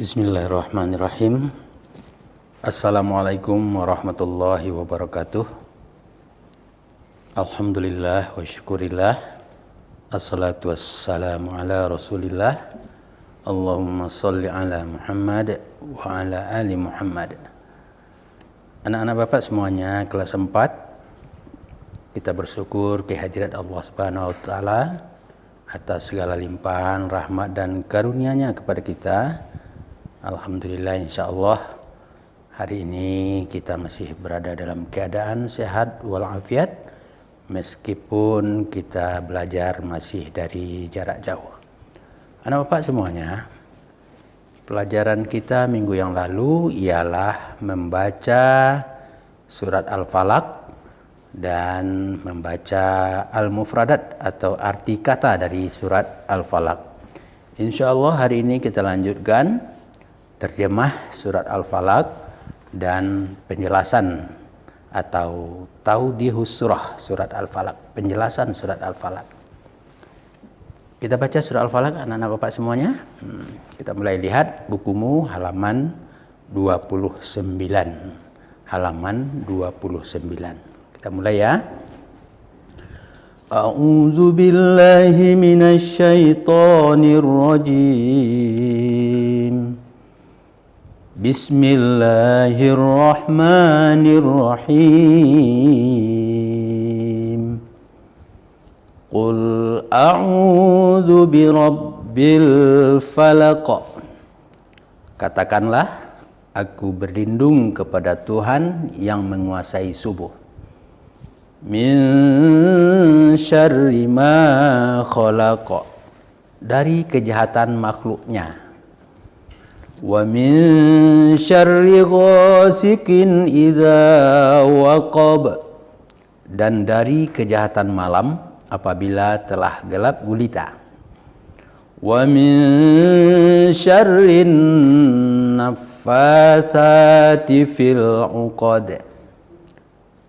Bismillahirrahmanirrahim. Assalamualaikum warahmatullahi wabarakatuh. Alhamdulillah wa syukurillah. Assalatu wassalamu ala rasulillah. Allahumma salli ala Muhammad wa ala ali Muhammad. Anak-anak bapak semuanya kelas 4, kita bersyukur kehadirat Allah Subhanahu wa taala atas segala limpahan rahmat dan karunia-Nya kepada kita. Alhamdulillah, insyaallah hari ini kita masih berada dalam keadaan sehat walafiat meskipun kita belajar masih dari jarak jauh. Anak bapak semuanya, pelajaran kita minggu yang lalu ialah membaca surat Al-Falaq dan membaca Al-Mufradat atau arti kata dari surat Al-Falaq. InsyaAllah hari ini kita lanjutkan terjemah surat Al-Falaq dan penjelasan atau taudihus surah surat Al-Falaq, penjelasan surat Al-Falaq. Kita baca surat Al-Falaq anak-anak bapak semuanya. Kita mulai lihat bukumu halaman 29. Halaman 29. Kita mulai ya. A'udzu billahi minasy syaithanir rajim. Bismillahirrahmanirrahim. Qul a'udzu birabbil falaq. Katakanlah, aku berlindung kepada Tuhan yang menguasai subuh. Min syarri ma khalaqa, dari kejahatan makhluknya. Wa min syarri ghasikin idza waqab, dan dari kejahatan malam apabila telah gelap gulita. Wa min syarrin naffatsati fil 'uqad,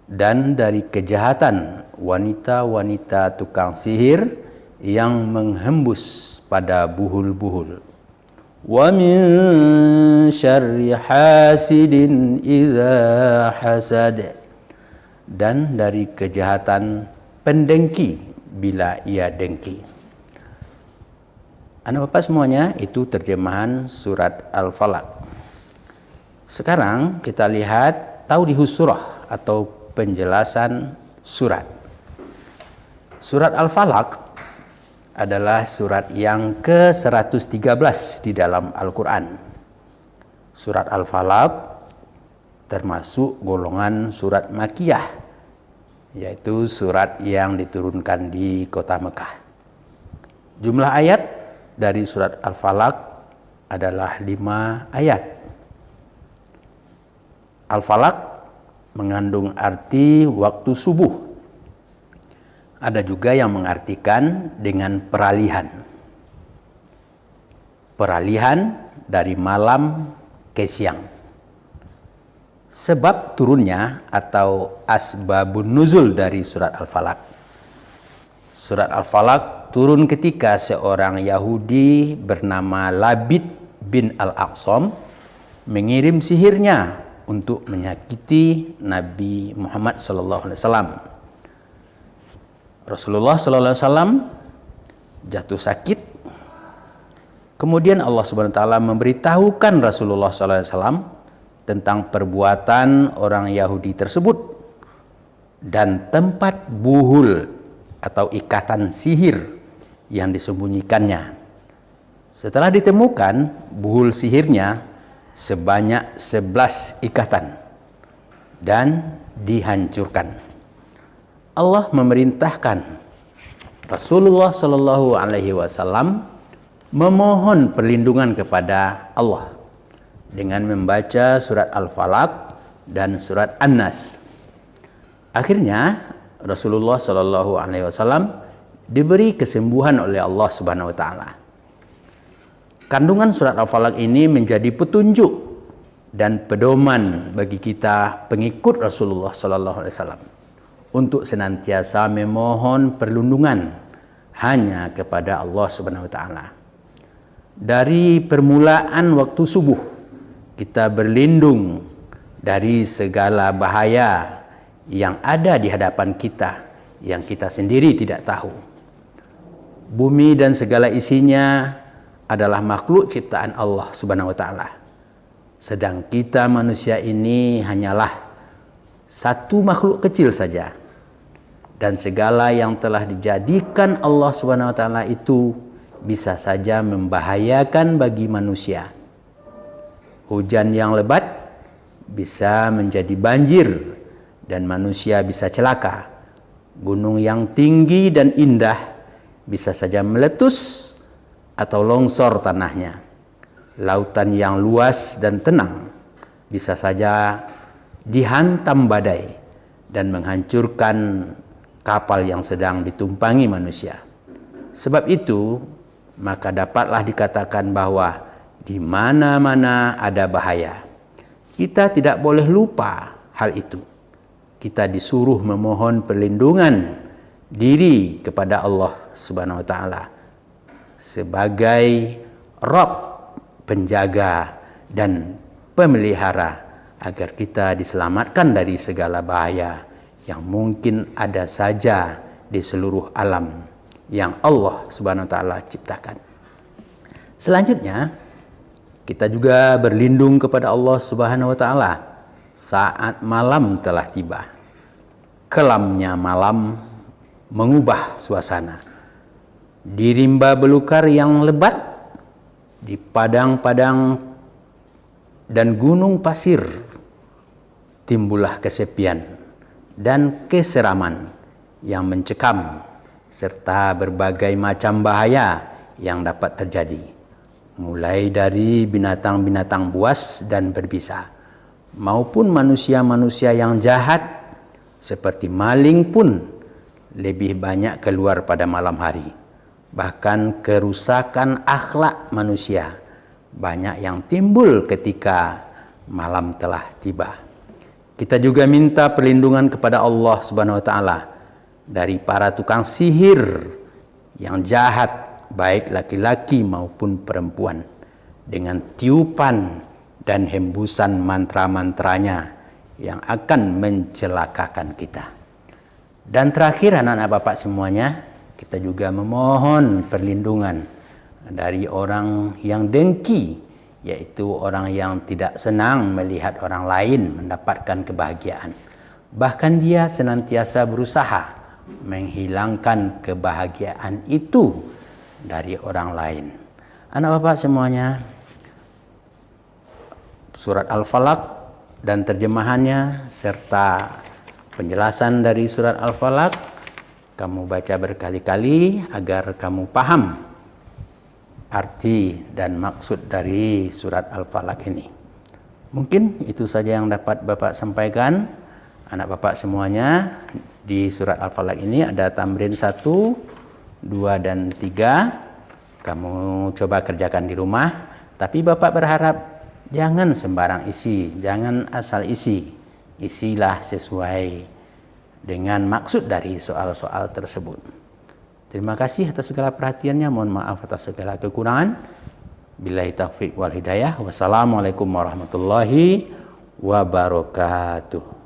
dan dari kejahatan wanita-wanita tukang sihir yang menghembus pada buhul-buhul. Wa min syarri hasidin idza hasad, dan dari kejahatan pendengki bila ia dengki. Anak bapak semuanya, itu terjemahan surat Al-Falaq. Sekarang kita lihat taudihus surah atau penjelasan surat. Surat Al-Falaq adalah surat yang ke-113 di dalam Al-Quran. Surat Al-Falaq termasuk golongan surat Makkiyah, yaitu surat yang diturunkan di kota Mekah. Jumlah ayat dari surat Al-Falaq adalah 5 ayat. Al-Falaq mengandung arti waktu subuh. Ada juga yang mengartikan dengan peralihan. Peralihan dari malam ke siang. Sebab turunnya atau asbabun nuzul dari surat Al-Falaq. Surat Al-Falaq turun ketika seorang Yahudi bernama Labid bin Al-Aqsam mengirim sihirnya untuk menyakiti Nabi Muhammad SAW. Rasulullah SAW jatuh sakit. Kemudian Allah SWT memberitahukan Rasulullah SAW tentang perbuatan orang Yahudi tersebut dan tempat buhul atau ikatan sihir yang disembunyikannya. Setelah ditemukan buhul sihirnya sebanyak 11 ikatan dan dihancurkan. Allah memerintahkan Rasulullah Shallallahu Alaihi Wasallam memohon perlindungan kepada Allah dengan membaca surat Al-Falaq dan surat An-Nas. Akhirnya Rasulullah Shallallahu Alaihi Wasallam diberi kesembuhan oleh Allah Subhanahu Wa Taala. Kandungan surat Al-Falaq ini menjadi petunjuk dan pedoman bagi kita pengikut Rasulullah Sallallahu Alaihi Wasallam untuk senantiasa memohon perlindungan hanya kepada Allah Subhanahu Wa Taala. dari permulaan waktu subuh kita berlindung dari segala bahaya yang ada di hadapan kita yang kita sendiri tidak tahu. Bumi dan segala isinya adalah makhluk ciptaan Allah Subhanahu wa taala. Sedang kita manusia ini hanyalah satu makhluk kecil saja. Dan segala yang telah dijadikan Allah Subhanahu wa taala itu bisa saja membahayakan bagi manusia. Hujan yang lebat bisa menjadi banjir dan manusia bisa celaka. Gunung yang tinggi dan indah bisa saja meletus atau longsor tanahnya. Lautan yang luas dan tenang bisa saja dihantam badai dan menghancurkan kapal yang sedang ditumpangi manusia. Sebab itu, maka dapatlah dikatakan bahwa di mana-mana ada bahaya. Kita tidak boleh lupa hal itu. Kita disuruh memohon perlindungan diri kepada Allah Subhanahu wa taala sebagai Rabb, penjaga dan pemelihara agar kita diselamatkan dari segala bahaya yang mungkin ada saja di seluruh alam yang Allah Subhanahu wa taala ciptakan. Selanjutnya, kita juga berlindung kepada Allah Subhanahu wa taala saat malam telah tiba. Kelamnya malam mengubah suasana. Di rimba belukar yang lebat, di padang-padang dan gunung pasir, timbullah kesepian dan keseraman yang mencekam serta berbagai macam bahaya yang dapat terjadi, mulai dari binatang-binatang buas dan berbisa maupun manusia-manusia yang jahat seperti maling pun lebih banyak keluar pada malam hari. Bahkan kerusakan akhlak manusia banyak yang timbul ketika malam telah tiba. Kita juga minta perlindungan kepada Allah Subhanahu wa taala dari para tukang sihir yang jahat, baik laki-laki maupun perempuan, dengan tiupan dan hembusan mantra-mantranya yang akan mencelakakan kita. Dan terakhir anak-anak Bapak semuanya, kita juga memohon perlindungan dari orang yang dengki, yaitu orang yang tidak senang melihat orang lain mendapatkan kebahagiaan. Bahkan dia senantiasa berusaha menghilangkan kebahagiaan itu dari orang lain. Anak Bapak semuanya, surat Al-Falaq dan terjemahannya serta penjelasan dari surat Al-Falaq kamu baca berkali-kali agar kamu paham arti dan maksud dari surat Al-Falaq ini. Mungkin itu saja yang dapat Bapak sampaikan. Anak Bapak semuanya, di surat Al-Falaq ini ada tamrin 1, 2, dan 3. Kamu coba kerjakan di rumah. Tapi Bapak berharap jangan sembarang isi, jangan asal isi. Isilah sesuai dengan maksud dari soal-soal tersebut. Terima kasih atas segala perhatiannya. Mohon maaf atas segala kekurangan. Billahi taufiq wal hidayah. Wassalamualaikum warahmatullahi wabarakatuh.